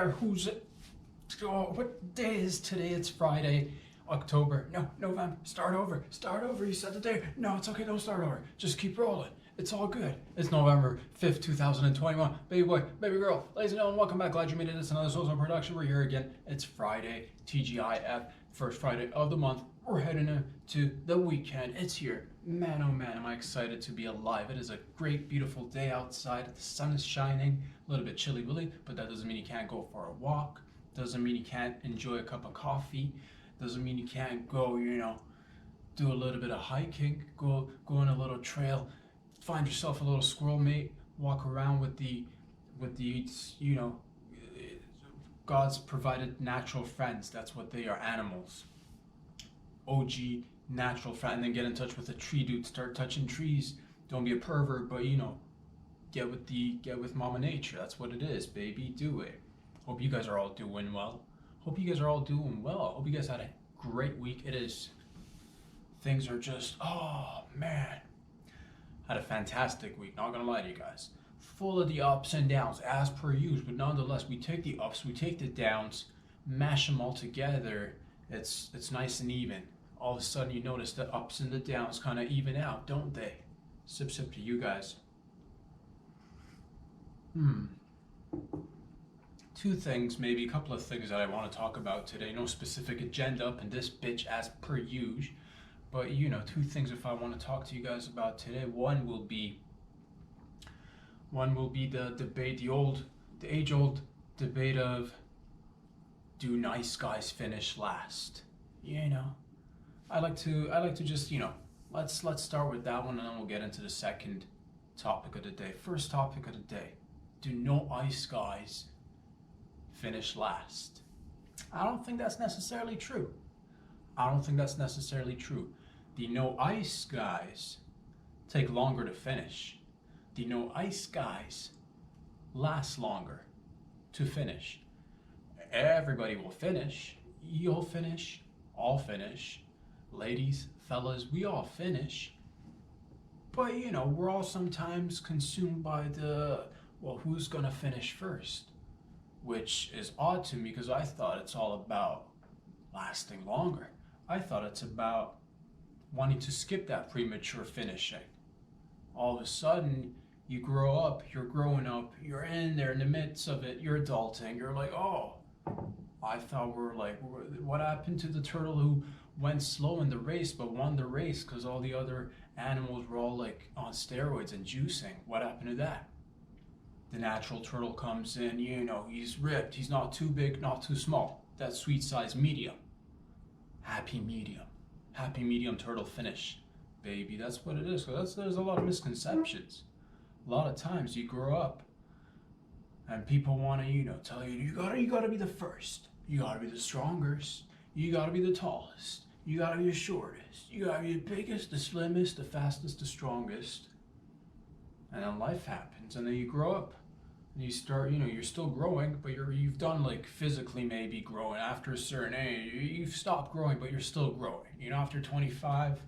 there? Who's it? Oh, what day is today? It's Friday, October. No, November. Start over. Start over. You said the day. No, it's okay. Don't start over. Just keep rolling. It's all good. It's November 5th, 2021. Baby boy, baby girl, ladies and gentlemen, welcome back. Glad you made it. It's another social production. We're here again. It's Friday, TGIF, first Friday of the month. We're heading into the weekend. It's here. Man, oh man, am I excited to be alive. It is a great, beautiful day outside. The sun is shining. A little bit chilly, willy, but that doesn't mean you can't go for a walk. Doesn't mean you can't enjoy a cup of coffee. Doesn't mean you can't go, do a little bit of hiking, go on a little trail, find yourself a little squirrel mate, walk around with the God's provided natural friends. That's what they are, animals. OG natural friend, and then get in touch with a tree dude, start touching trees. Don't be a pervert, but get with Mama Nature. That's what it is, baby. Do it. Hope you guys are all doing well. Hope you guys had a great week. Things are just, oh man. Had a fantastic week, not gonna lie to you guys. Full of the ups and downs, as per usual, but nonetheless, we take the ups, we take the downs, mash them all together. It's nice and even. All of a sudden, you notice the ups and the downs kind of even out, don't they? Sip to you guys. Two things, maybe a couple of things that I want to talk about today. No specific agenda up in this bitch as per usual, but two things if I want to talk to you guys about today. One will be the debate, the age-old debate of, do nice guys finish last? I like to just let's start with that one, and then we'll get into the second topic of the day. First topic of the day: do no ice guys finish last? I don't think that's necessarily true. The no ice guys take longer to finish. The no ice guys last longer to finish. Everybody will finish. You'll finish. I'll finish. Ladies, fellas, we all finish. But we're all sometimes consumed by who's gonna finish first? Which is odd to me, because I thought it's all about lasting longer. I thought it's about wanting to skip that premature finishing. All of a sudden, you grow up, you're growing up, you're in there in the midst of it, you're adulting, you're like, oh, I thought what happened to the turtle who went slow in the race but won the race because all the other animals were all on steroids and juicing? What happened to that? The natural turtle comes in, he's ripped, he's not too big, not too small. That sweet size medium. Happy medium turtle finish. Baby, that's what it is. So there's a lot of misconceptions. A lot of times you grow up and people want to, tell you, you gotta be the first. You gotta be the strongest. You gotta be the tallest. You gotta be the shortest. You gotta be the biggest, the slimmest, the fastest, the strongest. And then life happens, and then you grow up. And you start, you're still growing, but you've done physically maybe growing. After a certain age, you've stopped growing, but you're still growing. After 25,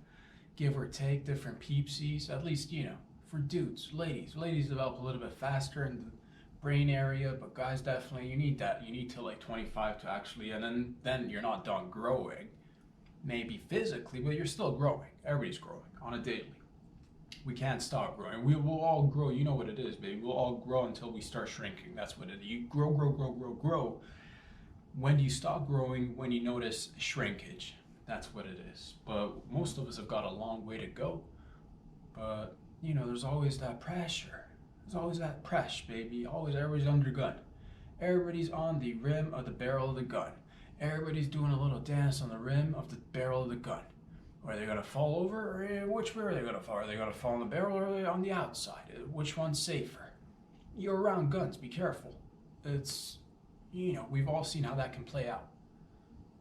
give or take, different peepsies, at least, for dudes, ladies develop a little bit faster in the brain area, but guys definitely, you need that. You need till 25 to actually, and then you're not done growing, maybe physically, but you're still growing. Everybody's growing on a daily. We can't stop growing. We will all grow. You know what it is, baby. We'll all grow until we start shrinking. That's what it is. You grow. When do you stop growing? When you notice shrinkage. That's what it is. But most of us have got a long way to go. But, there's always that pressure. There's always that pressure, baby. Always, everybody's under gun. Everybody's on the rim of the barrel of the gun. Everybody's doing a little dance on the rim of the barrel of the gun. Are they going to fall over, or which way are they going to fall? Are they going to fall on the barrel, or are they on the outside? Which one's safer? You're around guns, be careful. It's, we've all seen how that can play out.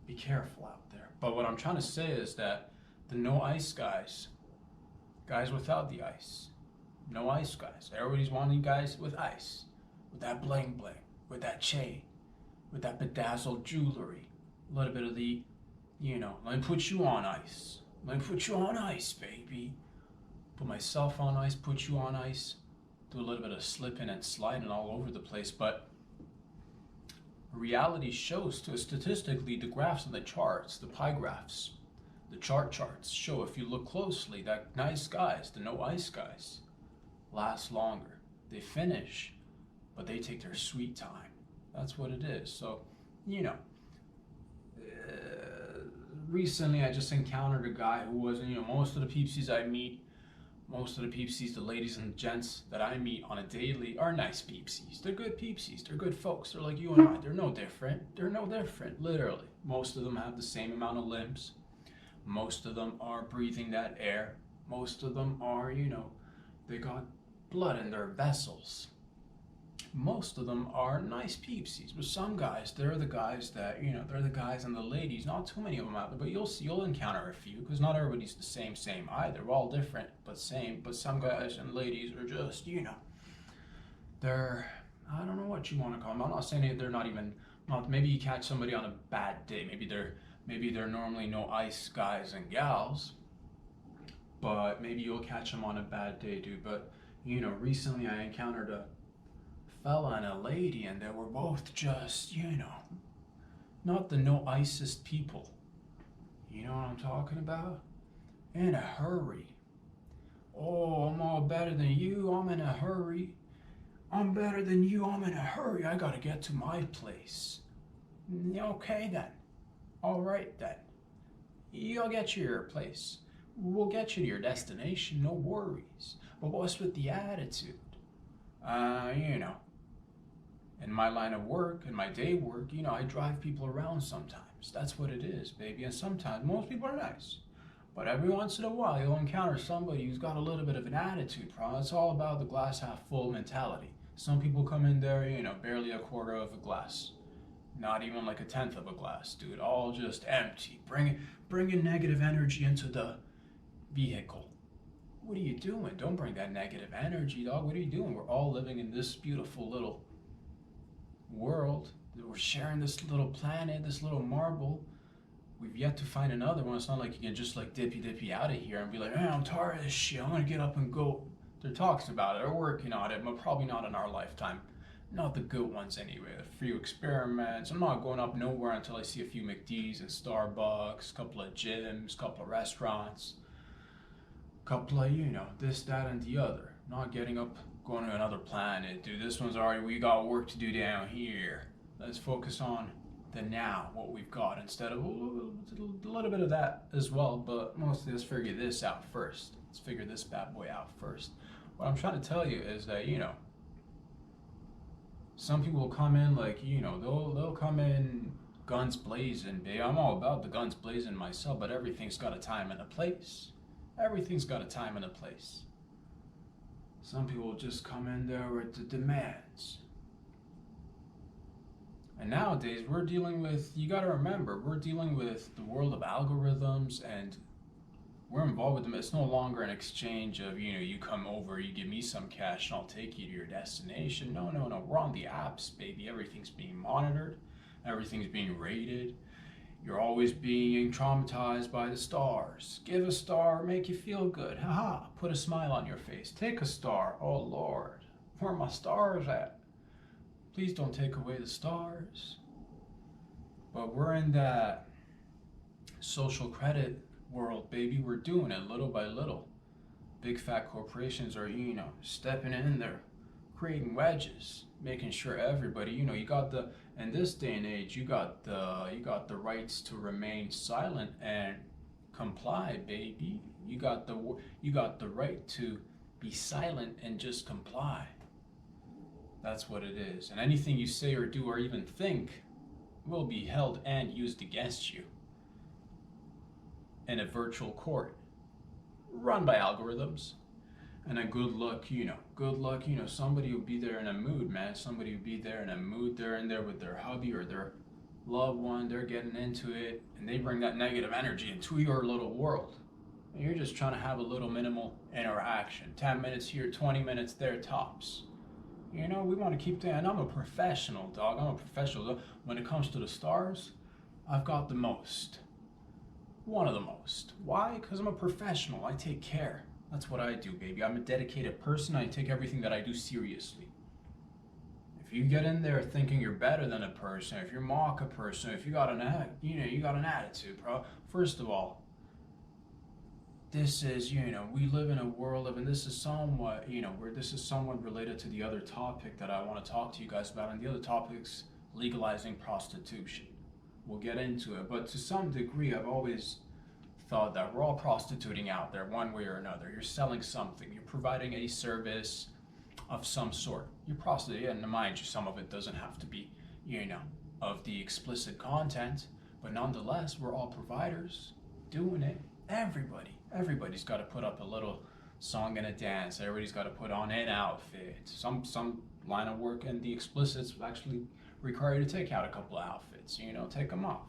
Be careful out there. But what I'm trying to say is that the no ice guys without the ice, no ice guys. Everybody's wanting guys with ice, with that bling bling, with that chain, with that bedazzled jewelry, a little bit of the, let me put you on ice. Let me put you on ice, baby. Put myself on ice, put you on ice. Do a little bit of slipping and sliding all over the place. But Reality shows to statistically the graphs on the charts, the pie graphs, the charts show if you look closely that nice guys, the no ice guys, last longer. They finish, but they take their sweet time. That's what it is. So, you know, recently I just encountered a guy who wasn't, most of the peepsies I meet, most of the peepsies, the ladies and gents that I meet on a daily are nice peepsies. They're good peepsies. They're good folks. They're like you and I. They're no different. They're no different, literally. Most of them have the same amount of limbs. Most of them are breathing that air. Most of them are, they got blood in their vessels. Most of them are nice peepsies, but some guys, they're the guys that, they're the guys and the ladies, not too many of them out there, but you'll encounter a few, because not everybody's the same either. We're all different, but same, but some guys and ladies are just, they're, I don't know what you want to call them. I'm not saying they're not, maybe you catch somebody on a bad day, maybe they're normally no ice guys and gals, but maybe you'll catch them on a bad day, dude. But, recently I encountered a fella and a lady, and they were both just, not the no icest people. You know what I'm talking about? In a hurry. Oh, I'm all better than you. I'm in a hurry. I'm better than you. I'm in a hurry. I gotta get to my place. Okay then. All right then. You'll get you your place. We'll get you to your destination. No worries. But what's with the attitude? In my line of work, in my day work, I drive people around sometimes. That's what it is, baby. And sometimes, most people are nice. But every once in a while, you'll encounter somebody who's got a little bit of an attitude problem. It's all about the glass half full mentality. Some people come in there, barely a quarter of a glass. Not even like a tenth of a glass, dude. All just empty. Bringing negative energy into the vehicle. What are you doing? Don't bring that negative energy, dog. What are you doing? We're all living in this beautiful little world. We're sharing this little planet, this little marble. We've yet to find another one. It's not like you can just like dippy out of here and be like, hey, I'm tired of this shit. I'm gonna get up and go. There talks about it. They're working on it, but probably not in our lifetime. Not the good ones anyway. A few experiments. I'm not going up nowhere until I see a few McD's and Starbucks, a couple of gyms, a couple of restaurants, a couple of, this, that, and the other. Not getting up, going to another planet, dude. This one's already, we got work to do down here. Let's focus on the now, what we've got, instead of a little bit of that as well, but mostly let's figure this out first. Let's figure this bad boy out first. What I'm trying to tell you is that, some people will come in like, they'll come in guns blazing, babe. I'm all about the guns blazing myself, but everything's got a time and a place. Everything's got a time and a place. Some people will just come in there with the demands. And nowadays, we're dealing with, you gotta remember, we're dealing with the world of algorithms, and we're involved with them. It's no longer an exchange of, you come over, you give me some cash, and I'll take you to your destination. No. We're on the apps, baby. Everything's being monitored. Everything's being rated. You're always being traumatized by the stars. Give a star, make you feel good. Haha, put a smile on your face. Take a star. Oh, Lord, where are my stars at? Please don't take away the stars. But we're in that social credit world, baby. We're doing it little by little. Big fat corporations are, stepping in there, creating wedges, making sure everybody, you got the, in this day and age, you got the rights to remain silent and comply, baby. You got the right to be silent and just comply. That's what it is. And anything you say or do or even think will be held and used against you in a virtual court run by algorithms. And a good luck, somebody will be there in a mood, man. Somebody will be there in a mood. They're in there with their hubby or their loved one. They're getting into it, and they bring that negative energy into your little world. And you're just trying to have a little minimal interaction. 10 minutes here, 20 minutes there, tops. We want to keep that. And I'm a professional, dog. I'm a professional. When it comes to the stars, I've got the most. One of the most. Why? Because I'm a professional. I take care. That's what I do, baby. I'm a dedicated person. I take everything that I do seriously. If you get in there thinking you're better than a person, if you mock a person, if you got you got an attitude, bro. First of all, this is, we live in a world of, and this is somewhat, where this is somewhat related to the other topic that I want to talk to you guys about, and the other topic's legalizing prostitution. We'll get into it, but to some degree, I've always thought that we're all prostituting out there one way or another. You're selling something, you're providing a service of some sort. You're prostituting, and mind you, some of it doesn't have to be, of the explicit content, but nonetheless, we're all providers doing it. Everybody's got to put up a little song and a dance. Everybody's got to put on an outfit. Some line of work, and the explicits actually require you to take out a couple of outfits. Take them off.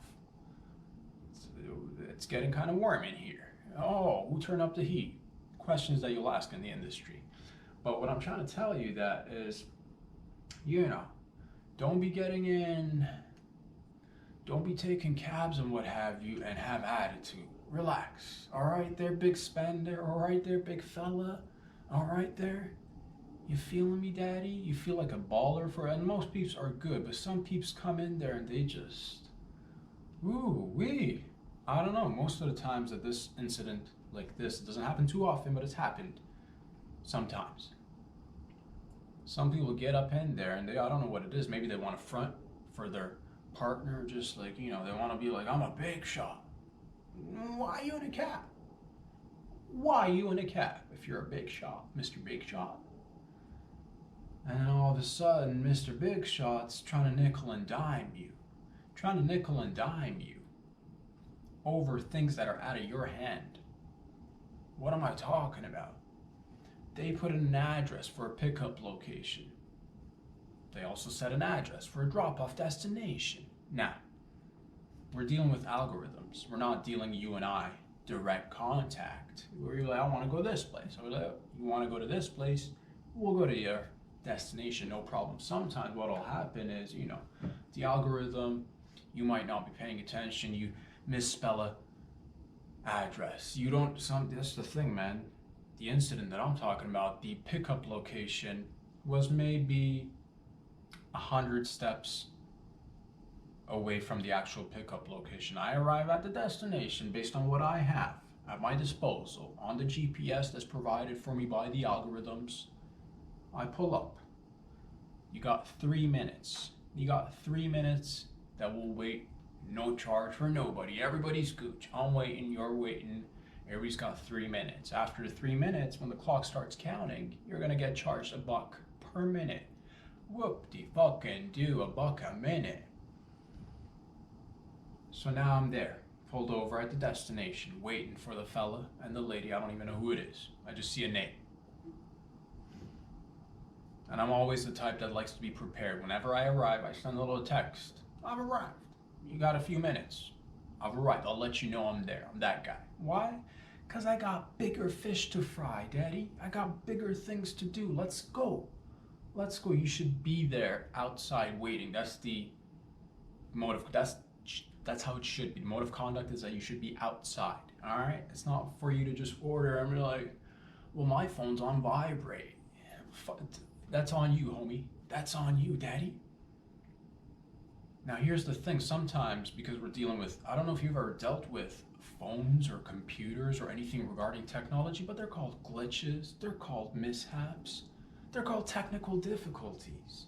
It's getting kind of warm in here. Oh, who turned up the heat? Questions that you'll ask in the industry. But what I'm trying to tell you that is, don't be getting in. Don't be taking cabs and what have you and have attitude. Relax. All right there, big spender. All right there, big fella. All right there. You feeling me, daddy? You feel like a baller and most peeps are good, but some peeps come in there and they just, I don't know. Most of the times that this incident like this, it doesn't happen too often, but it's happened sometimes. Some people get up in there and I don't know what it is. Maybe they want to front for their partner, just like, they want to be like, I'm a big shot. Why are you in a cap? Why are you in a cap if you're a big shot, Mr. Big Shot? And then all of a sudden, Mr. Big Shot's trying to nickel and dime you. Over things that are out of your hand. What am I talking about? They put in an address for a pickup location. They also set an address for a drop-off destination. Now, we're dealing with algorithms. We're not dealing, you and I, direct contact. Where you're like, I want to go this place. Or like, you want to go to this place, we'll go to your destination, no problem. Sometimes what will happen is, the algorithm, you might not be paying attention, you misspell a address. That's the thing, man. The incident that I'm talking about, the pickup location was maybe 100 steps away from the actual pickup location. I arrive at the destination based on what I have at my disposal on the GPS that's provided for me by the algorithms. I pull up. You got 3 minutes. That will wait. No charge for nobody. Everybody's gooch. I'm waiting, you're waiting. Everybody's got 3 minutes. After the 3 minutes, when the clock starts counting, you're gonna get charged $1 per minute. Whoop-de-fucking-do, $1 a minute. So now I'm there, pulled over at the destination, waiting for the fella and the lady. I don't even know who it is. I just see a name. And I'm always the type that likes to be prepared. Whenever I arrive, I send a little text. I've arrived. You got a few minutes. I've arrived. I'll let you know I'm there. I'm that guy. Why? Because I got bigger fish to fry, Daddy. I got bigger things to do. Let's go. You should be there outside waiting. That's the mode of, that's how it should be. The mode of conduct is that you should be outside. All right? It's not for you to just order and be like, well, my phone's on vibrate. That's on you, homie. That's on you, Daddy. Now, here's the thing. Sometimes, because we're dealing with, I don't know if you've ever dealt with phones or computers or anything regarding technology, but they're called glitches. They're called mishaps. They're called technical difficulties.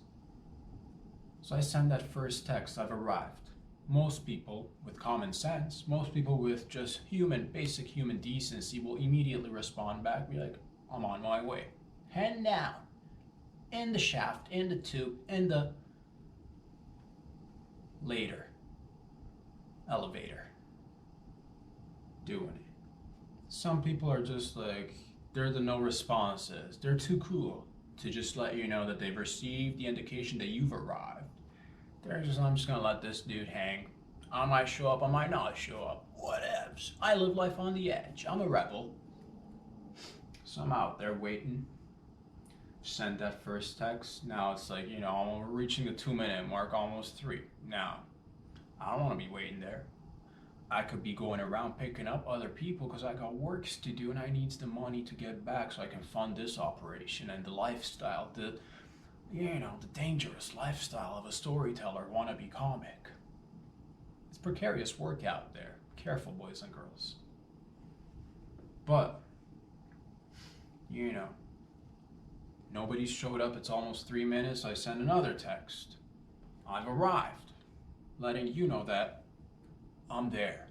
So I send that first text, I've arrived. Most people with common sense, most people with just basic human decency will immediately respond back, be like, I'm on my way. Hand down. In the shaft, in the tube, in the later elevator. Doing it. Some people are just like, they're the no responses. They're too cool to just let you know that they've received the indication that you've arrived. I'm just gonna let this dude hang. I might show up, I might not show up. Whatevs. I live life on the edge. I'm a rebel. So I'm out there waiting. Send that first text. Now it's like, I'm reaching the 2-minute mark, almost 3. Now, I don't want to be waiting there. I could be going around picking up other people because I got works to do and I needs the money to get back so I can fund this operation and the lifestyle, the The dangerous lifestyle of a storyteller wannabe comic. It's precarious work out there. Careful, boys and girls. But, nobody showed up. It's almost 3 minutes. I send another text. I've arrived, letting you know that I'm there.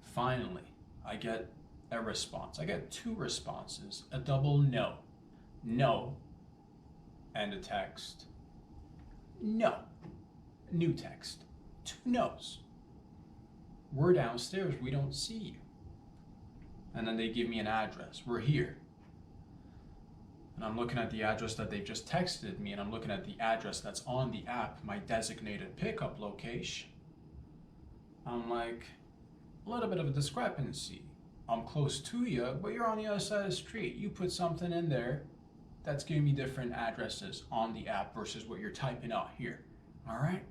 Finally, I get a response. I get 2 responses, a double no. No, and a text. No. New text. 2 no's. We're downstairs. We don't see you. And then they give me an address. We're here. And I'm looking at the address that they've just texted me, and I'm looking at the address that's on the app, my designated pickup location. I'm like, a little bit of a discrepancy. I'm close to you, but you're on the other side of the street. You put something in there that's giving me different addresses on the app versus what you're typing out here. All right?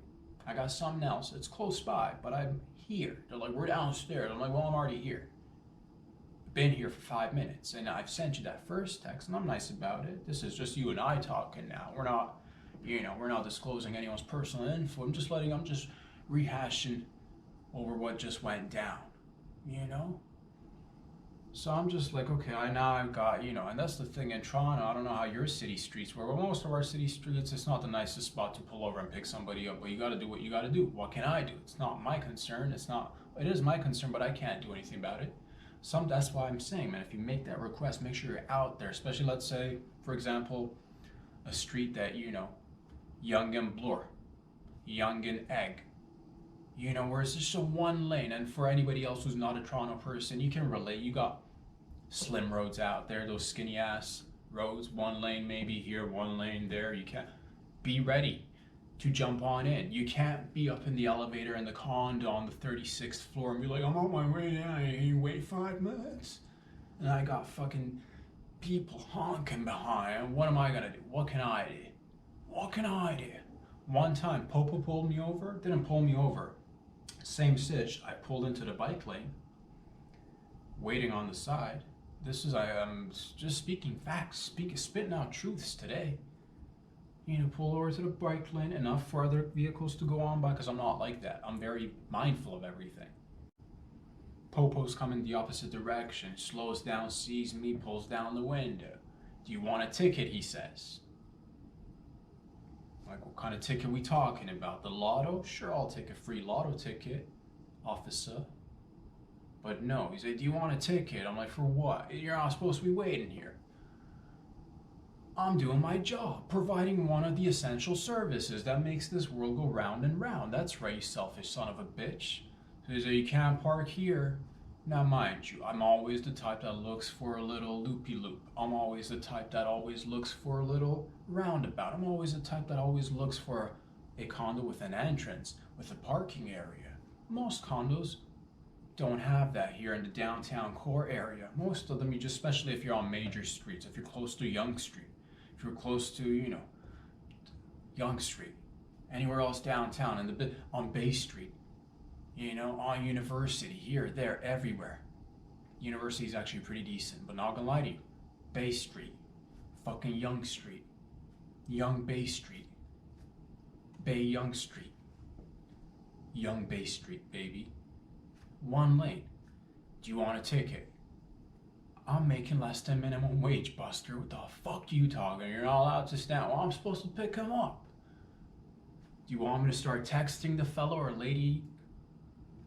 I got something else. It's close by, but I'm here. They're like, we're downstairs. I'm like, well, I'm already here. Been here for 5 minutes, and I've sent you that first text, and I'm nice about it. This is just you and I talking now. We're not disclosing anyone's personal info. I'm just rehashing over what just went down, So I'm just like, okay, I've got, and that's the thing in Toronto. I don't know how your city streets were, but most of our city streets, it's not the nicest spot to pull over and pick somebody up, but you got to do what you got to do. What can I do? It's not my concern. It is my concern, but I can't do anything about it. That's why I'm saying, man, if you make that request, make sure you're out there, especially, let's say, for example, a street that, Yonge and Bloor, Yonge and Egg, where it's just a 1 lane. And for anybody else who's not a Toronto person, you can relate. You got slim roads out there, those skinny ass roads, 1 lane maybe here, 1 lane there. You can't be ready to jump on in. You can't be up in the elevator in the condo on the 36th floor and be like, I'm on my way down, you wait 5 minutes. And I got fucking people honking behind. What am I gonna do? What can I do? One time, Popo pulled me over, didn't pull me over. Same sitch, I pulled into the bike lane, waiting on the side. I am just speaking facts, spitting out truths today. Pull over to the bike lane, enough for other vehicles to go on by, because I'm not like that. I'm very mindful of everything. Popo's coming the opposite direction, slows down, sees me, pulls down the window. Do you want a ticket, he says. Like, what kind of ticket we talking about? The lotto? Sure, I'll take a free lotto ticket, officer. But no, he said, do you want a ticket? I'm like, for what? You're not supposed to be waiting here. I'm doing my job, providing one of the essential services that makes this world go round and round. That's right, you selfish son of a bitch. So he said, you can't park here. Now, mind you, I'm always the type that looks for a little loopy-loop. I'm always the type that always looks for a little roundabout. I'm always the type that always looks for a condo with an entrance, with a parking area. Most condos don't have that here in the downtown core area. Most of them, especially if you're on major streets, if you're close to Yonge Street, if you're close to, Yonge Street, anywhere else downtown, on Bay Street, on University, here, there, everywhere. University is actually pretty decent, but not gonna lie to you. Bay Street, fucking Yonge Street, Yonge Bay Street, Bay Yonge Street, Yonge Bay Street, baby. 1 lane. Do you want a ticket? I'm making less than minimum wage, Buster. What the fuck you talking? You're not allowed to stand. Well, I'm supposed to pick him up. Do you want me to start texting the fellow or lady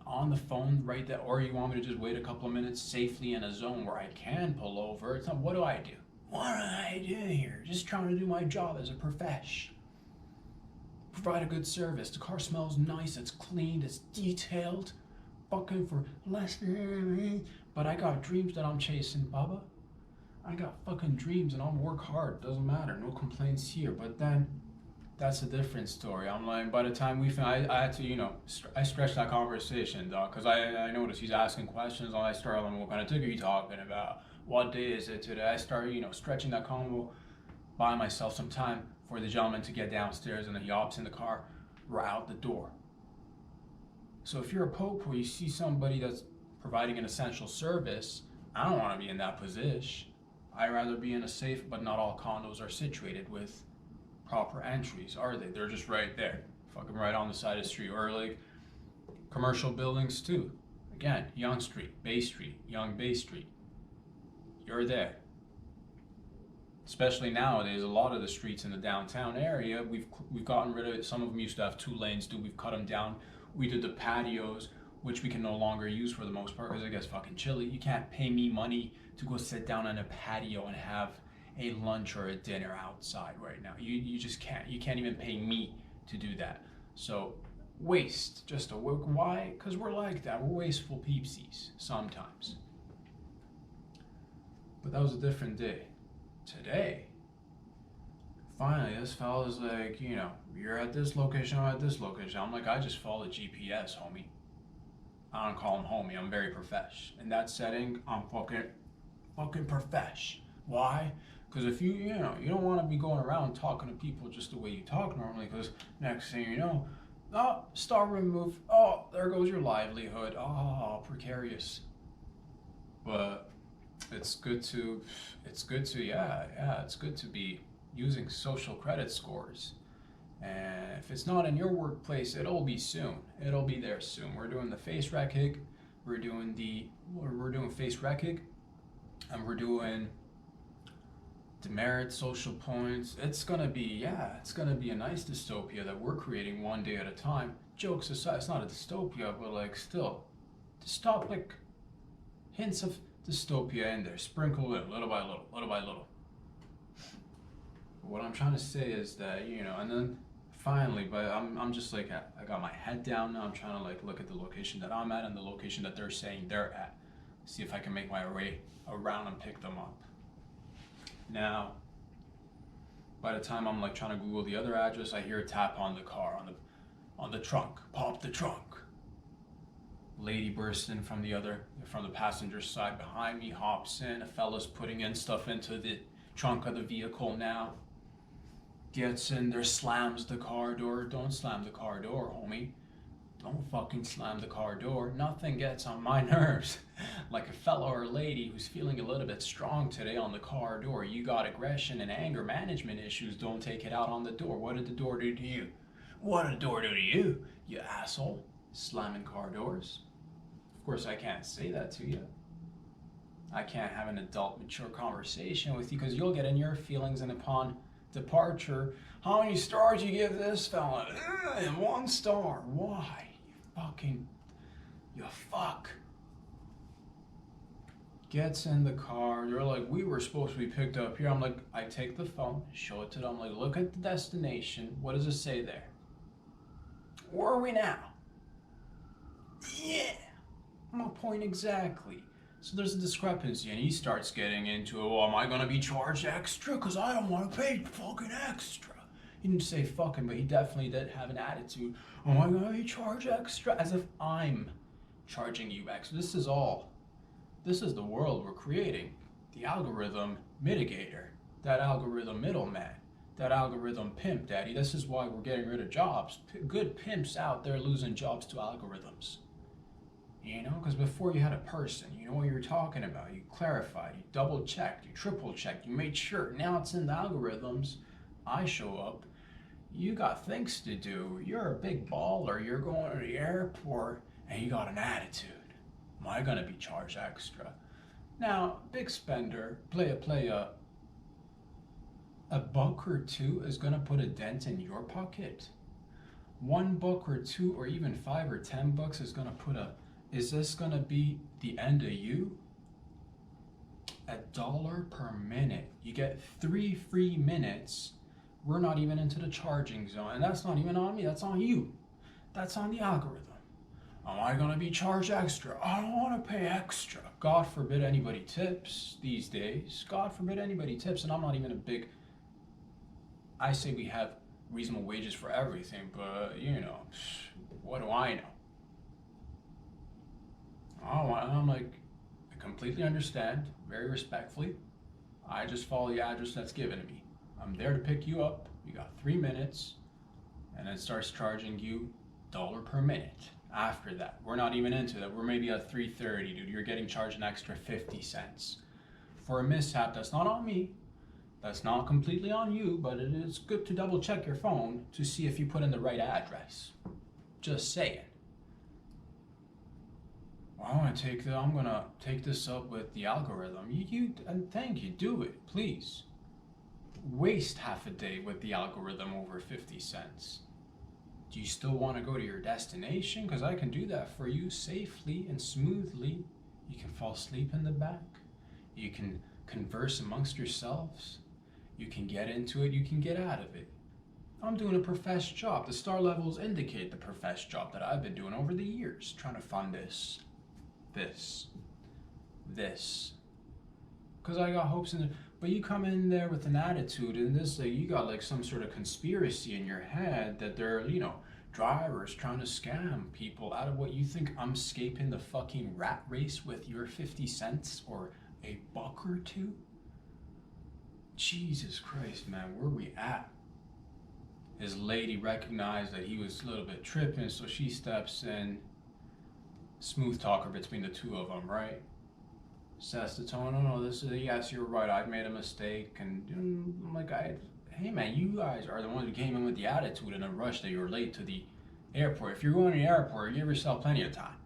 on the phone right there? Or you want me to just wait a couple of minutes safely in a zone where I can pull over? It's not, what do I do? What do I do here? Just trying to do my job as a profesh. Provide a good service. The car smells nice. It's cleaned. It's detailed. Fucking for less than, but I got dreams that I'm chasing, Baba. I got fucking dreams and I'll work hard. Doesn't matter. No complaints here. But then that's a different story. I'm like, by the time we I had to, I stretched that conversation, dog, because I noticed he's asking questions and I started like, what kind of ticket are you talking about? What day is it today? I started, stretching that convo, buying myself some time for the gentleman to get downstairs, and then he hops in the car. We're out the door. So if you're a popo, you see somebody that's providing an essential service, I don't want to be in that position. I'd rather be in a safe, but not all condos are situated with proper entries, are they? They're just right there, fucking right on the side of the street. Or like commercial buildings too. Again, Young Street, Bay Street, Young Bay Street. You're there. Especially nowadays, a lot of the streets in the downtown area, we've gotten rid of it. Some of them used to have 2 lanes, we've cut them down. We did the patios, which we can no longer use for the most part because it gets fucking chilly. You can't pay me money to go sit down on a patio and have a lunch or a dinner outside right now. You just can't. You can't even pay me to do that. So waste, just a work. Why? Because we're like that. We're wasteful peepsies sometimes. But that was a different day. Today, finally, this fella's like, you're at this location, I'm at this location. I'm like, I just follow GPS, homie. I don't call him homie. I'm very profesh. In that setting, I'm fucking profesh. Why? Because if you don't want to be going around talking to people just the way you talk normally, because next thing you know, oh, star removed. Oh, there goes your livelihood. Oh, precarious. But it's good to be using social credit scores. And if it's not in your workplace, it'll be soon. It'll be there soon. We're doing the face recog. We're doing face recog, and we're doing demerit, social points. It's gonna be a nice dystopia that we're creating one day at a time. Jokes aside, it's not a dystopia, but like still, dystopic hints of dystopia in there, sprinkle in little by little, little by little. But what I'm trying to say is that, and then finally, but I'm just like, I got my head down now. I'm trying to like look at the location that I'm at and the location that they're saying they're at. See if I can make my way around and pick them up. Now, by the time I'm like trying to Google the other address, I hear a tap on the car, on the trunk. Pop the trunk. Lady bursts in from the passenger side behind me, hops in. A fella's putting in stuff into the trunk of the vehicle now. Gets in there, slams the car door. Don't slam the car door, homie. Don't fucking slam the car door. Nothing gets on my nerves like a fella or a lady who's feeling a little bit strong today on the car door. You got aggression and anger management issues. Don't take it out on the door. What did the door do to you? What did the door do to you, you asshole? Slamming car doors. Of course, I can't say that to you. I can't have an adult, mature conversation with you because you'll get in your feelings, and upon departure, how many stars you give this fella? 1 star. Why? You fuck. Gets in the car. They're like, we were supposed to be picked up here. I'm like, I take the phone, show it to them. I'm like, look at the destination. What does it say there? Where are we now? Yeah. My point exactly. So there's a discrepancy, and he starts getting into, am I gonna be charged extra? Cause I don't want to pay fucking extra. He didn't say fucking, but he definitely did have an attitude. Am I gonna be charged extra? As if I'm charging you extra. This is the world we're creating. The algorithm mitigator, that algorithm middleman, that algorithm pimp daddy. This is why we're getting rid of jobs. Good pimps out there losing jobs to algorithms. Because before you had a person, you know what you were talking about. You clarified, you double checked, you triple checked, you made sure. Now it's in the algorithms. I show up. You got things to do. You're a big baller. You're going to the airport and you got an attitude. Am I going to be charged extra? Now, big spender, a buck or two is going to put a dent in your pocket. $1 or $2 or even $5 or $10 is going to put is this going to be the end of you? $1 per minute. You get 3 free minutes. We're not even into the charging zone. And that's not even on me. That's on you. That's on the algorithm. Am I going to be charged extra? I don't want to pay extra. God forbid anybody tips these days. God forbid anybody tips. And I'm not even I say we have reasonable wages for everything. But, what do I know? I'm like, I completely understand, very respectfully. I just follow the address that's given to me. I'm there to pick you up. You got 3 minutes, and it starts charging you $1 per minute. After that, we're not even into that. We're maybe at 3:30, dude. You're getting charged an extra 50 cents for a mishap that's not on me, that's not completely on you, but it is good to double check your phone to see if you put in the right address. Just saying. Well, I'm gonna take this up with the algorithm. And thank you, do it, please. Waste half a day with the algorithm over 50 cents. Do you still want to go to your destination? Because I can do that for you safely and smoothly. You can fall asleep in the back. You can converse amongst yourselves. You can get into it. You can get out of it. I'm doing a professed job. The star levels indicate the professed job that I've been doing over the years, trying to find this. Because I got hopes in it. But you come in there with an attitude, and this, you got like some sort of conspiracy in your head that they're, drivers trying to scam people out of what you think. I'm escaping the fucking rat race with your 50 cents or a buck or two? Jesus Christ, man, where we at? His lady recognized that he was a little bit tripping, so she steps in. Smooth talker between the two of them, right? Sets the tone. No, yes, you're right. I've made a mistake. And I'm like, hey man, you guys are the ones who came in with the attitude and a rush that you're late to the airport. If you're going to the airport, give yourself plenty of time.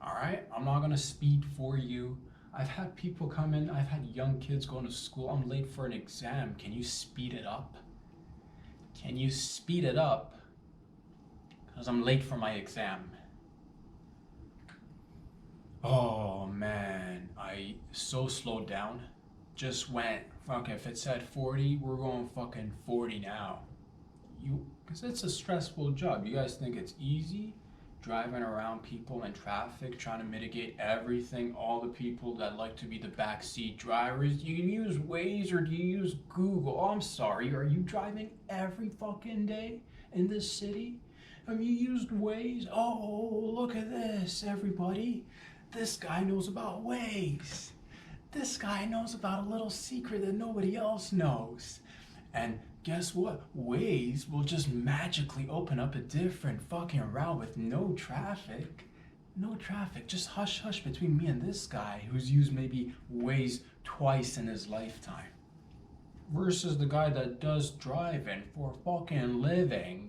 All right? I'm not going to speed for you. I've had people come in. I've had young kids going to school. I'm late for an exam. Can you speed it up? Can you speed it up? Because I'm late for my exam. Oh man, I so slowed down. Just went, fucking, if it said 40, we're going fucking 40 now. Because it's a stressful job. You guys think it's easy? Driving around people in traffic, trying to mitigate everything, all the people that like to be the backseat drivers. Do you use Waze or do you use Google? Oh, I'm sorry, are you driving every fucking day in this city? Have you used Waze? Oh, look at this, everybody. This guy knows about Waze. This guy knows about a little secret that nobody else knows. And guess what? Waze will just magically open up a different fucking route with no traffic. No traffic. Just hush hush between me and this guy who's used maybe Waze twice in his lifetime. Versus the guy that does driving for fucking living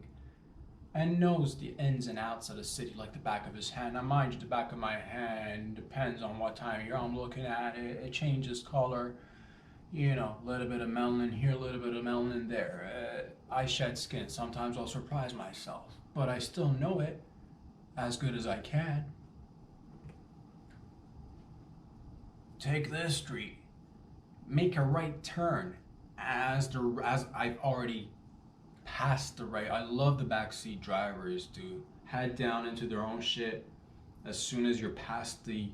and knows the ins and outs of the city like the back of his hand. Now mind you, the back of my hand depends on what time of year I'm looking at it. It changes color. A little bit of melanin here, a little bit of melanin there. I shed skin. Sometimes I'll surprise myself. But I still know it as good as I can. Take this street. Make a right turn as I've already past the right. I love the backseat drivers to head down into their own shit as soon as you're past the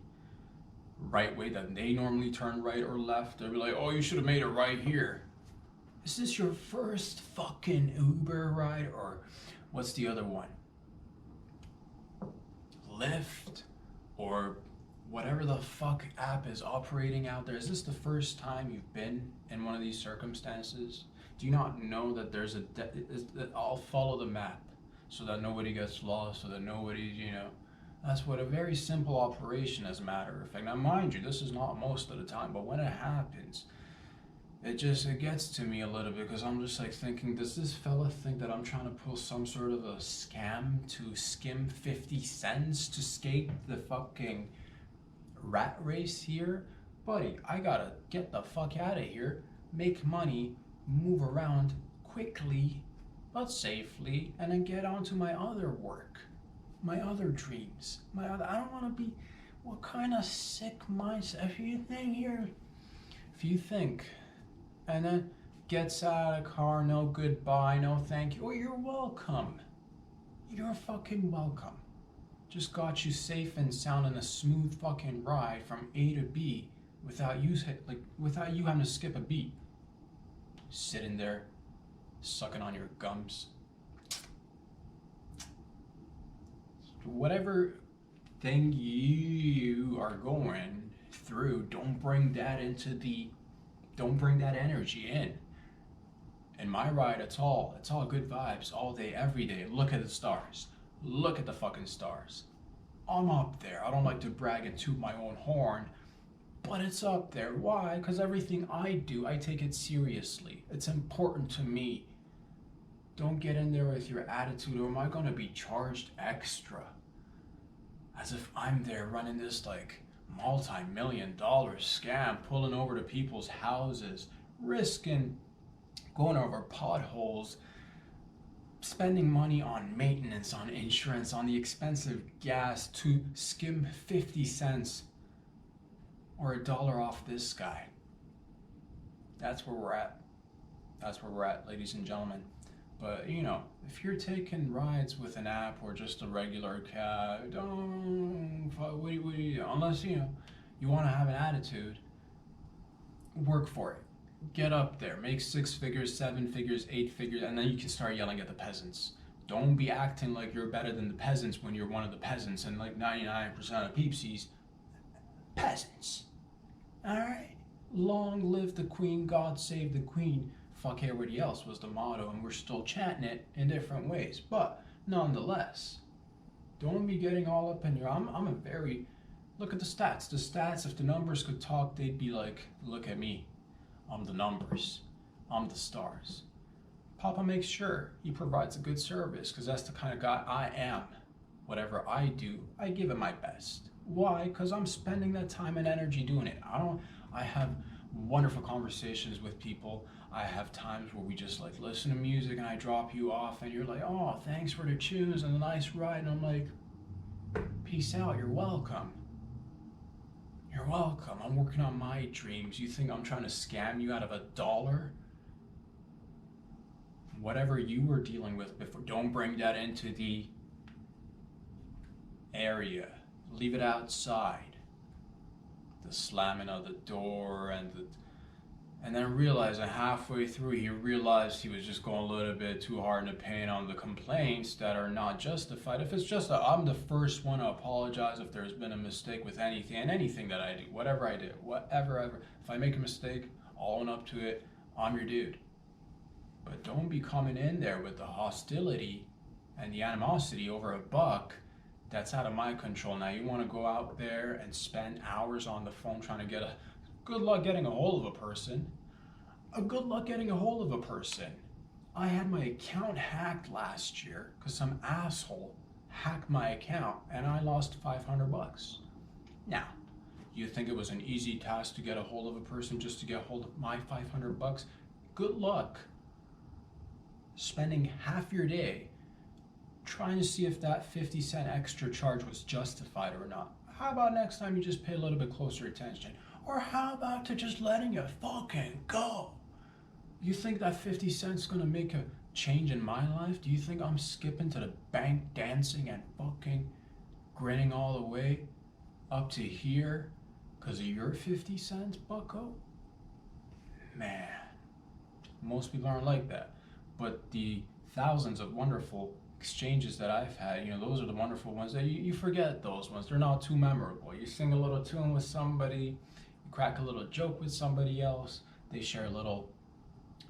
right way that they normally turn right or left. They'll be like, oh, you should have made it right here. Is this your first fucking Uber ride? Or what's the other one? Lyft or whatever the fuck app is operating out there. Is this the first time you've been in one of these circumstances? Do you not know that there's I'll follow the map so that nobody gets lost, so that nobody's, that's what a very simple operation as a matter of fact. Now mind you, this is not most of the time, but when it happens, it gets to me a little bit because I'm just like thinking, does this fella think that I'm trying to pull some sort of a scam to skim 50 cents to escape the fucking rat race here? Buddy, I gotta get the fuck out of here, make money, move around quickly but safely, and then get on to my other work, my other dreams, I don't want to be, what kind of sick mindset, if you think, and then gets out of the car, no goodbye, no thank you, oh, you're welcome, you're fucking welcome, just got you safe and sound in a smooth fucking ride from A to B without you having to skip a beat. Sitting there, sucking on your gums. Whatever thing you are going through, don't bring that energy in. In my ride, it's all good vibes all day, every day. Look at the stars. Look at the fucking stars. I'm up there. I don't like to brag and toot my own horn, but it's up there. Why? Because everything I do, I take it seriously. It's important to me. Don't get in there with your attitude, or am I going to be charged extra? As if I'm there running this like multi-million-dollar scam, pulling over to people's houses, risking going over potholes, spending money on maintenance, on insurance, on the expensive gas to skim 50 cents or $1 off this guy. That's where we're at. That's where we're at, ladies and gentlemen. But, you know, if you're taking rides with an app or just a regular cab, unless, you know, you want to have an attitude, work for it. Get up there, make 6 figures, 7 figures, 8 figures, and then you can start yelling at the peasants. Don't be acting like you're better than the peasants when you're one of the peasants, and like 99% of peepsies, peasants. Alright? Long live the queen, God save the queen. Fuck everybody else was the motto, and we're still chanting it in different ways. But nonetheless, don't be getting all up in your... I'm a very... Look at the stats. The stats, if the numbers could talk, they'd be like, look at me. I'm the numbers. I'm the stars. Papa makes sure he provides a good service, because that's the kind of guy I am. Whatever I do, I give it my best. Why? Because I'm spending that time and energy doing it. I have wonderful conversations with people. I have times where we just like listen to music and I drop you off and you're like, oh, thanks for the tunes and the nice ride. And I'm like, peace out, you're welcome. You're welcome. I'm working on my dreams. You think I'm trying to scam you out of $1? Whatever you were dealing with before, don't bring that into the area. Leave it outside. The slamming of the door and then realizing halfway through he realized he was just going a little bit too hard in the paint on the complaints that are not justified. If it's just I'm the first one to apologize if there's been a mistake with anything that I do, whatever I do, whatever. If I make a mistake, I'll own up to it. I'm your dude. But don't be coming in there with the hostility and the animosity over $1. That's out of my control. Now you want to go out there and spend hours on the phone trying to get good luck getting a hold of a person. Good luck getting a hold of a person. I had my account hacked last year because some asshole hacked my account and I lost $500. Now, you think it was an easy task to get a hold of a person just to get a hold of my $500? Good luck spending half your day trying to see if that 50-cent extra charge was justified or not. How about next time you just pay a little bit closer attention? Or how about to just letting it fucking go? You think that 50 cents gonna make a change in my life? Do you think I'm skipping to the bank dancing and fucking grinning all the way up to here because of your 50 cents, bucko? Man, most people aren't like that. But the thousands of wonderful exchanges that I've had, you know, those are the wonderful ones that you forget those ones. They're not too memorable. You sing a little tune with somebody, you crack a little joke with somebody else, they share a little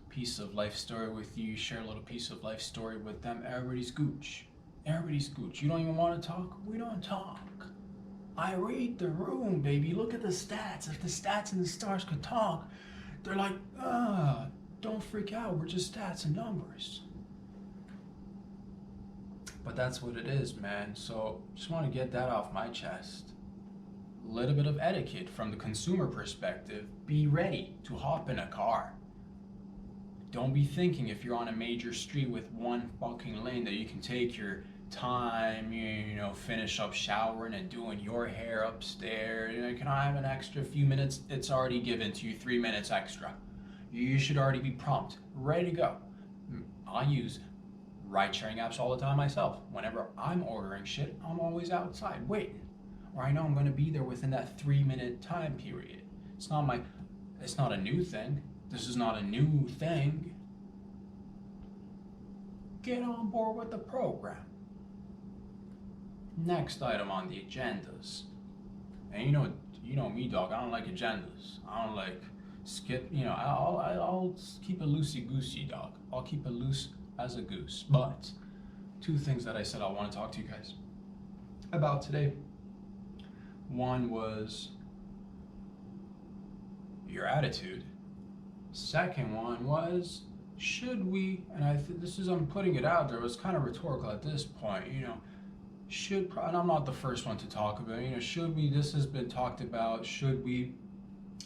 piece of life story with you, share a little piece of life story with them. Everybody's gooch. Everybody's gooch. You don't even want to talk? We don't talk. I read the room, baby. Look at the stats. If the stats and the stars could talk, they're like, don't freak out. We're just stats and numbers. But that's what it is, man. So just want to get that off my chest. A little bit of etiquette from the consumer perspective. Be ready to hop in a car. Don't be thinking if you're on a major street with one fucking lane that you can take your time, you know, finish up showering and doing your hair upstairs. You know, can I have an extra few minutes? It's already given to you 3 minutes extra. You should already be prompt, ready to go. I use ride-sharing apps all the time myself. Whenever I'm ordering shit, I'm always outside waiting. Or I know I'm going to be there within that 3-minute time period. It's not a new thing. This is not a new thing. Get on board with the program. Next item on the agendas. And you know me, dog. I don't like agendas. I don't like skip. You know, I'll keep it loosey-goosey, dog. I'll keep it loose as a goose. But 2 things that I said I want to talk to you guys about today. One was your attitude. Second one was, should we, and I'm putting it out there, it was kind of rhetorical at this point, and I'm not the first one to talk about, should we, this has been talked about, should we,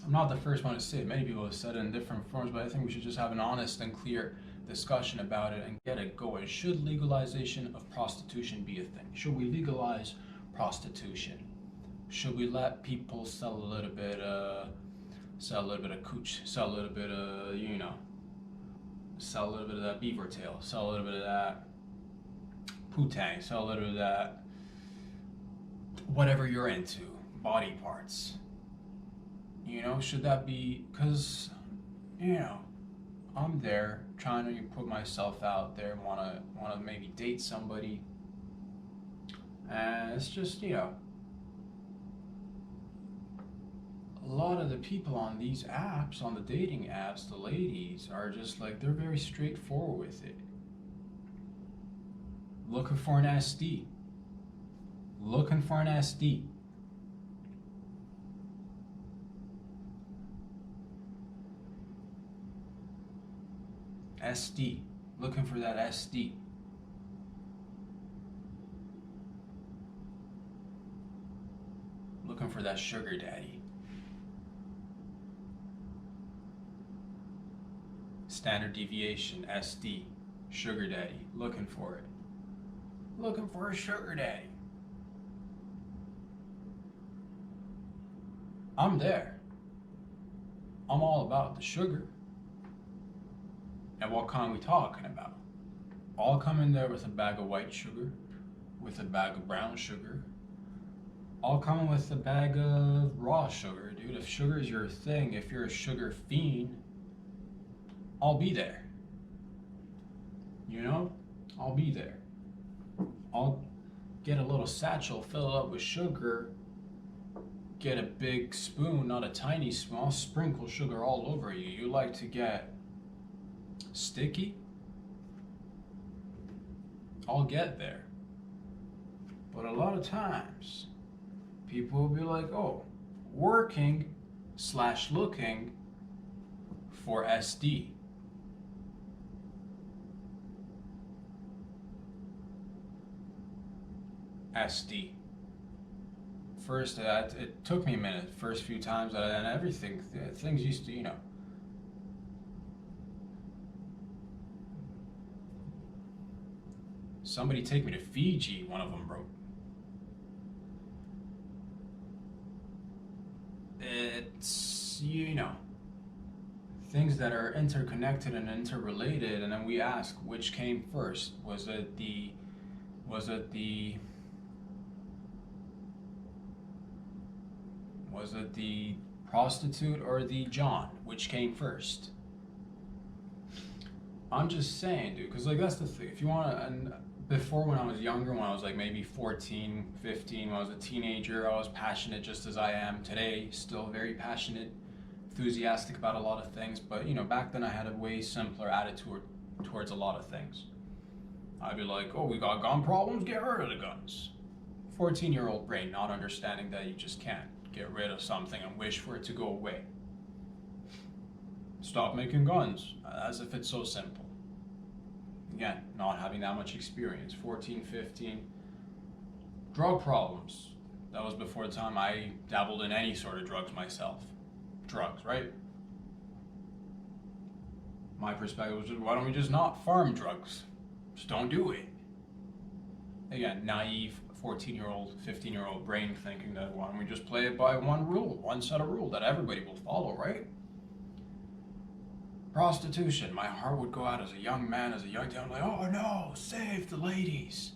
I'm not the first one to say it, many people have said it in different forms, but I think we should just have an honest and clear discussion about it and get it going. Should legalization of prostitution be a thing? Should we legalize prostitution? Should we let people sell a little bit of cooch, sell a little bit of, sell a little bit of that beaver tail, sell a little bit of that poo-tang, sell a little bit of that whatever you're into, body parts. Should that be, because, I'm there trying to put myself out there, want to maybe date somebody, and it's just, a lot of the people on these apps, on the dating apps, the ladies are just like, they're very straightforward with it. Looking for an SD. Looking for an SD. SD. Looking for that SD. Looking for that sugar daddy. Standard deviation, SD. Sugar daddy. Looking for it. Looking for a sugar daddy. I'm there. I'm all about the sugar. And what kind we talking about? I'll come in there with a bag of white sugar, with a bag of brown sugar. I'll come in with a bag of raw sugar, dude. If sugar is your thing, if you're a sugar fiend, I'll be there. I'll be there. I'll get a little satchel, fill it up with sugar, get a big spoon, not a tiny spoon, I'll sprinkle sugar all over you. You like to get sticky? I'll get there. But a lot of times, people will be like, oh, working/looking for SD. SD. First, it took me a minute. First few times, and everything, things used to, Somebody take me to Fiji, one of them wrote. It's, things that are interconnected and interrelated, and then we ask which came first. Was it the prostitute or the John? Which came first? I'm just saying, dude, because that's the thing. If you want to, and before, when I was younger, when I was like maybe 14, 15, when I was a teenager, I was passionate just as I am today, still very passionate, enthusiastic about a lot of things. But back then I had a way simpler attitude towards a lot of things. I'd be like, oh, we got gun problems, get rid of the guns. 14-year-old brain, not understanding that you just can't get rid of something and wish for it to go away. Stop making guns, as if it's so simple. Again, not having that much experience. 14, 15. Drug problems. That was before the time I dabbled in any sort of drugs myself. Drugs, right? My perspective was just, why don't we just not farm drugs? Just don't do it. Again, naive 14-year-old, 15-year-old brain thinking that why don't we just play it by one rule, one set of rules that everybody will follow, right? Prostitution. My heart would go out as a young man, as a young teen, like, oh no, save the ladies.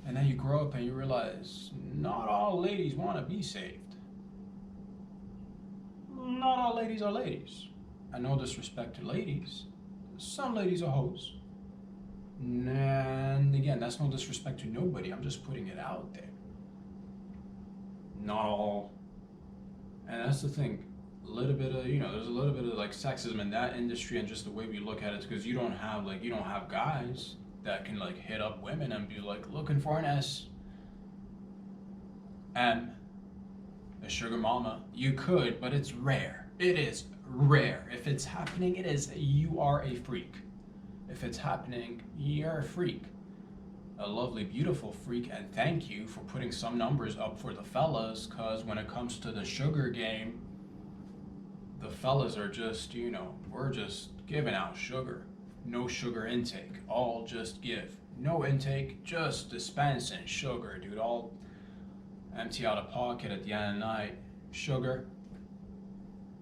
And then you grow up and you realize not all ladies want to be saved. Not all ladies are ladies. And no disrespect to ladies. Some ladies are hoes. And again, that's no disrespect to nobody. I'm just putting it out there. Not all. And that's the thing. A little bit of, there's a little bit of like sexism in that industry and just the way we look at it, because you don't have guys that can like hit up women and be like looking for an S. M. a sugar mama. You could, but it's rare. It is rare. If it's happening, you are a freak. If it's happening, you're a freak. A lovely, beautiful freak, and thank you for putting some numbers up for the fellas, because when it comes to the sugar game, the fellas are just, we're just giving out sugar. No sugar intake. All just give. No intake, just dispensing sugar, dude. All empty out of pocket at the end of the night. Sugar.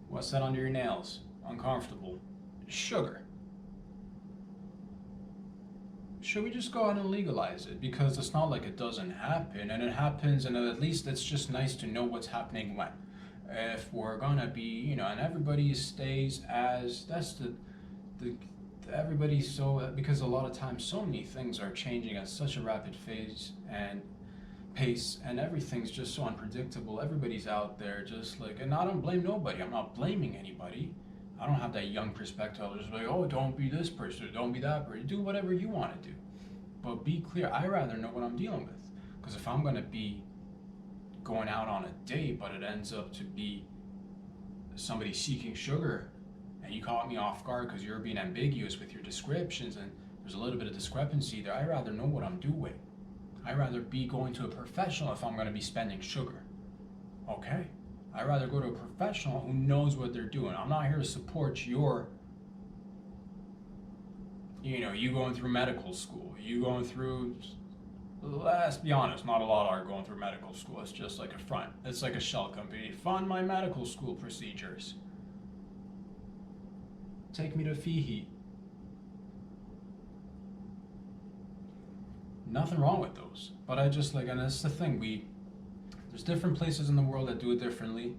What's that under your nails? Uncomfortable. Sugar. Should we just go out and legalize it? Because it's not like it doesn't happen, and it happens, and at least it's just nice to know what's happening when. If we're gonna be, and everybody stays as, that's the everybody, so, because a lot of times so many things are changing at such a rapid pace, and everything's just so unpredictable. Everybody's out there just like, and I don't blame nobody. I'm not blaming anybody. I don't have that young perspective. I'll just be like, oh, don't be this person, don't be that person. Do whatever you want to do. But be clear. I rather know what I'm dealing with. Because if I'm going to be going out on a date, but it ends up to be somebody seeking sugar, and you caught me off guard because you're being ambiguous with your descriptions, and there's a little bit of discrepancy there, I rather know what I'm doing. I'd rather be going to a professional if I'm going to be spending sugar. Okay? I'd rather go to a professional who knows what they're doing. I'm not here to support your, you going through medical school. You going through, let's be honest, not a lot are going through medical school. It's just like a front. It's like a shell company. Fund my medical school procedures. Take me to FEHE. Nothing wrong with those. But I just and that's the thing, there's different places in the world that do it differently.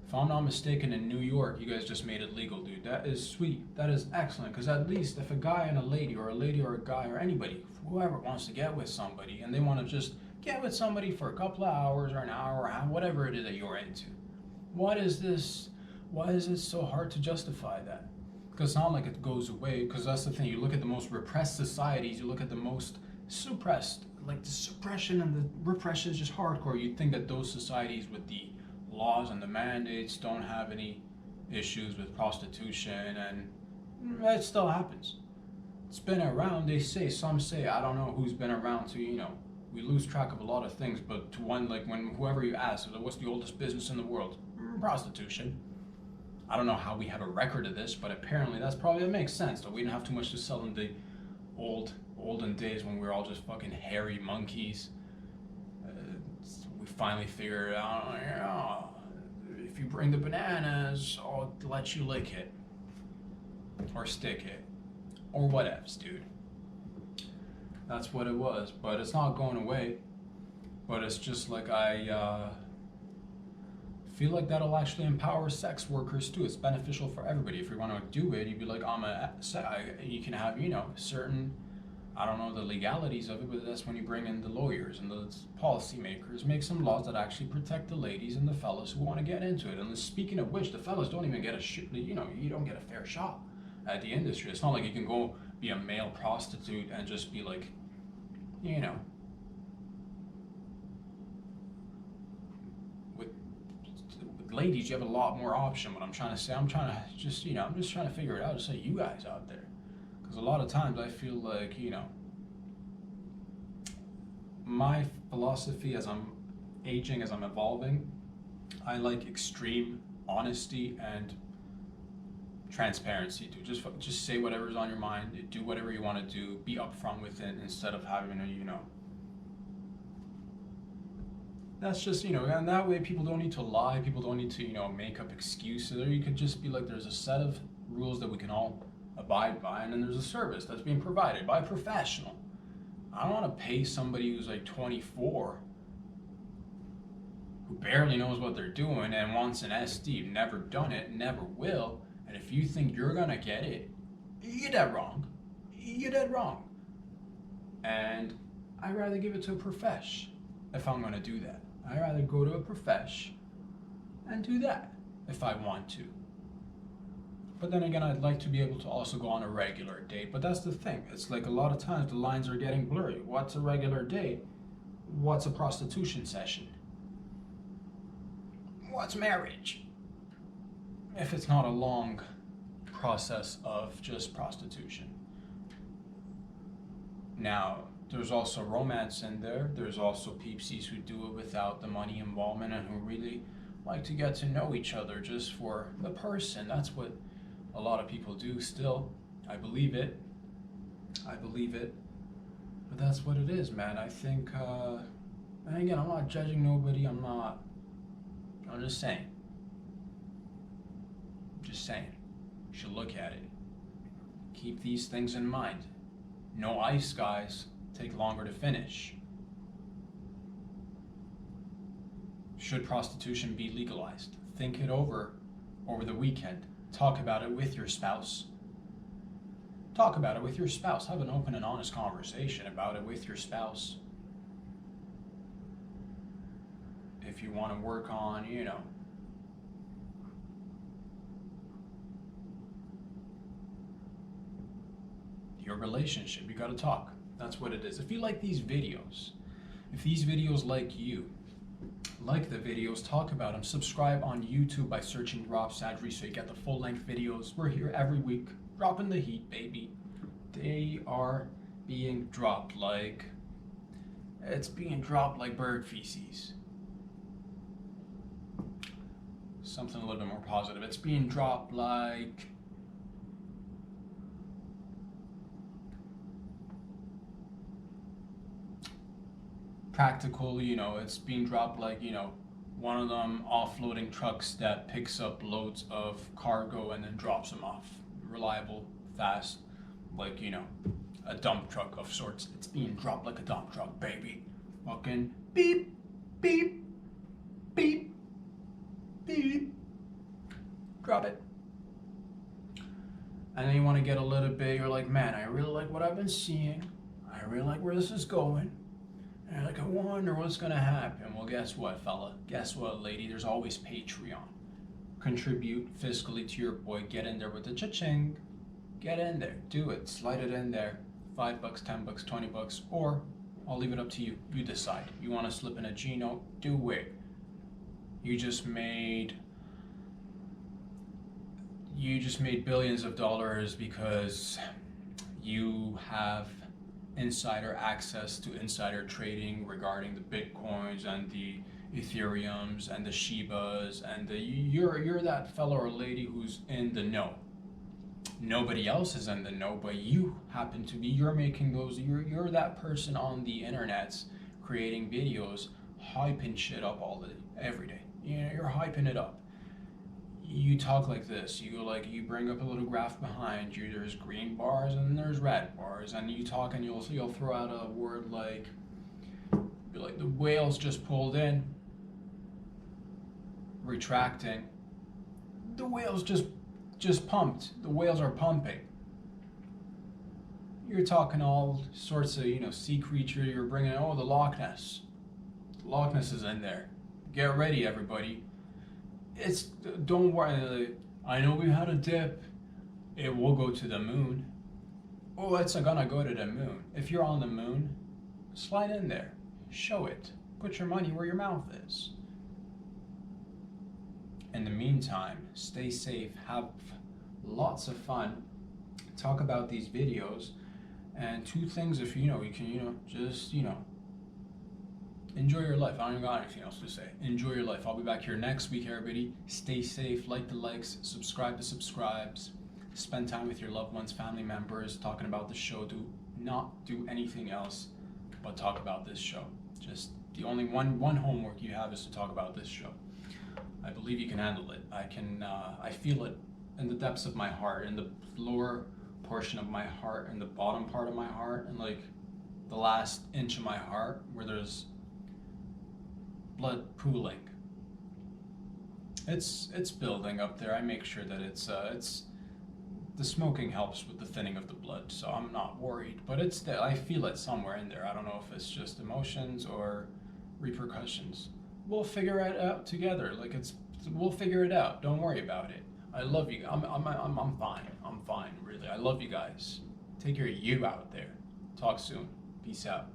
If I'm not mistaken, in New York, you guys just made it legal, dude. That is sweet. That is excellent. Because at least if a guy and a lady or a guy or anybody, whoever wants to get with somebody, and they want to just get with somebody for a couple of hours or an hour or whatever it is that you're into, what is this? Why is it so hard to justify that? Because it's not like it goes away. Because that's the thing. You look at the most repressed societies, you look at the most suppressed, like the suppression and the repression is just hardcore. You'd think that those societies with the laws and the mandates don't have any issues with prostitution, and it still happens. It's been around, some say, I don't know who's been around to, we lose track of a lot of things, but to one, like when whoever you ask, what's the oldest business in the world? Prostitution. I don't know how we have a record of this, but apparently that makes sense, that we didn't have too much to sell in the olden days when we were all just fucking hairy monkeys. We finally figured out, if you bring the bananas, I'll let you lick it. Or stick it. Or whatevs, dude. That's what it was. But it's not going away. But it's just like I feel like that'll actually empower sex workers too. It's beneficial for everybody. If you want to do it, you'd be like, you can have, certain, I don't know the legalities of it, but that's when you bring in the lawyers and the policymakers, make some laws that actually protect the ladies and the fellas who want to get into it. And speaking of which, the fellas don't even get you don't get a fair shot at the industry. It's not like you can go be a male prostitute and just be like, with ladies, you have a lot more option. What I'm trying to say, I'm just trying to figure it out to say you guys out there. Because a lot of times I feel like, my philosophy as I'm aging, as I'm evolving, I like extreme honesty and transparency. To just say whatever's on your mind, do whatever you want to do, be upfront with it instead of having to, that's just, and that way people don't need to lie, people don't need to, make up excuses, or you could just be like, there's a set of rules that we can all abide by, and then there's a service that's being provided by a professional. I don't want to pay somebody who's like 24 who barely knows what they're doing and wants an SD, never done it, never will, and if you think you're gonna get it, you're dead wrong. You're dead wrong. And I'd rather give it to a profesh if I'm gonna do that. I'd rather go to a profesh and do that if I want to. But then again, I'd like to be able to also go on a regular date. But that's the thing. It's like a lot of times the lines are getting blurry. What's a regular date? What's a prostitution session? What's marriage? If it's not a long process of just prostitution. Now, there's also romance in there. There's also peepsies who do it without the money involvement and who really like to get to know each other just for the person. That's what a lot of people do still. I believe it. But that's what it is, man. I think, and again, I'm not judging nobody. I'm just saying. You should look at it. Keep these things in mind. No ice guys take longer to finish. Should prostitution be legalized? Think it over the weekend. Talk about it with your spouse. Have an open and honest conversation about it with your spouse. If you want to work on, your relationship, you got to talk. That's what it is. If you like these videos, if these videos like the videos, talk about them. Subscribe on YouTube by searching Rob Sadri so you get the full-length videos. We're here every week, dropping the heat, baby. They are being dropped like bird feces. Something a little bit more positive. It's being dropped like practical, it's being dropped like, one of them offloading trucks that picks up loads of cargo and then drops them off. Reliable, fast, like, a dump truck of sorts. It's being dropped like a dump truck, baby. Fucking beep, beep, beep, beep. Drop it. And then you want to get a little bit, you're like, man, I really like what I've been seeing. I really like where this is going. And you're like, I wonder what's going to happen. Well, guess what, fella? Guess what, lady? There's always Patreon. Contribute fiscally to your boy. Get in there with the cha-ching. Get in there. Do it. Slide it in there. $5, $10, $20, or I'll leave it up to you. You decide. You want to slip in a G-note? Do it. You just made billions of dollars because you have insider access to insider trading regarding the Bitcoins and the Ethereums and the Shibas, and you're that fella or lady who's in the know. Nobody else is in the know, but you happen to be. You're making those. You're that person on the internet creating videos, hyping shit up every day. You're hyping it up. You talk like this. You bring up a little graph behind you. There's green bars and there's red bars, and you talk and you'll throw out a word like the whales just pulled in, retracting. The whales just pumped. The whales are pumping. You're talking all sorts of sea creature. You're bringing the Loch Ness. Loch Ness is in there. Get ready, everybody. Don't worry. I know we had a dip. It will go to the moon. Oh, it's gonna go to the moon. If you're on the moon, slide in there. Show it. Put your money where your mouth is. In the meantime, stay safe. Have lots of fun. Talk about these videos. And two things, if you can, just enjoy your life. I don't got anything else to say. Enjoy your life. I'll be back here next week, everybody. Stay safe. Like the likes. Subscribe to subscribes. Spend time with your loved ones, family members, talking about the show. Do not do anything else but talk about this show. Just the only one homework you have is to talk about this show. I believe you can handle it. I feel it in the depths of my heart, in the lower portion of my heart, in the bottom part of my heart, and like the last inch of my heart where there's blood pooling. It's building up there. I make sure that it's the smoking helps with the thinning of the blood, so I'm not worried. But I feel it somewhere in there. I don't know if it's just emotions or repercussions. We'll figure it out together. We'll figure it out. Don't worry about it. I love you. I'm fine. I'm fine. Really. I love you guys. Take care of you out there. Talk soon. Peace out.